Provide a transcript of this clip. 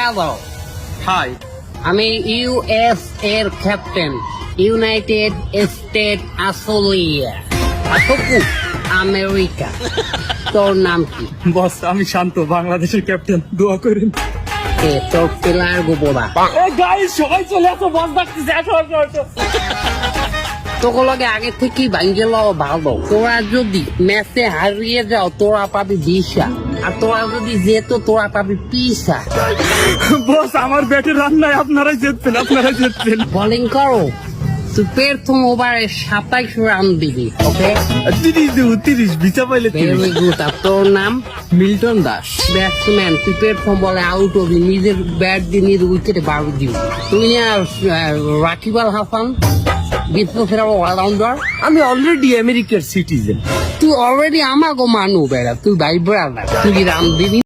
Hello, hi. আমি US এর captain, united state Australia, America. তোর নাম কি? বস আমি শান্ত, বাংলাদেশের ক্যাপ্টেন, দোয়া করেন। তোর প্লেয়ার গোবরা। গাইস সবাই চলে আসো, বস ডাকতেছে, আসো আসো আসো। তোকে লগে আগে থেকেই ভাঙ্গেল ভালো। তোরা যদি ম্যাচে হারিয়ে যাও তোরা পাবি ভিসা, আর তোরা যদি যেত তোরা পাবি পিসা। বস আমার ব্যাটে রান নাই, আপনারাই জিতছেন। বোলিং করো, তুই প্রথম ওভারে 27 রান দিবি, ওকে? 30 ভিসা পাইলে ভেরি গুড। আর তোর নাম? মিল্টন দাস। ব্যাটসম্যান, তুই প্রথম বলে আউট হবি, নিজের ব্যাট দিয়ে নিজের উইকেটে বাড়ি দিবি। তুই না রাকিব আল হাসান, বিশ্বসেরা অলরাউন্ডার। আমি অলরেডি আমেরিকার সিটিজেন। তুই অলরেডি আমাগো মানু বেড়া, তুই ভাই ব্রাদার, তুই রান দিবি।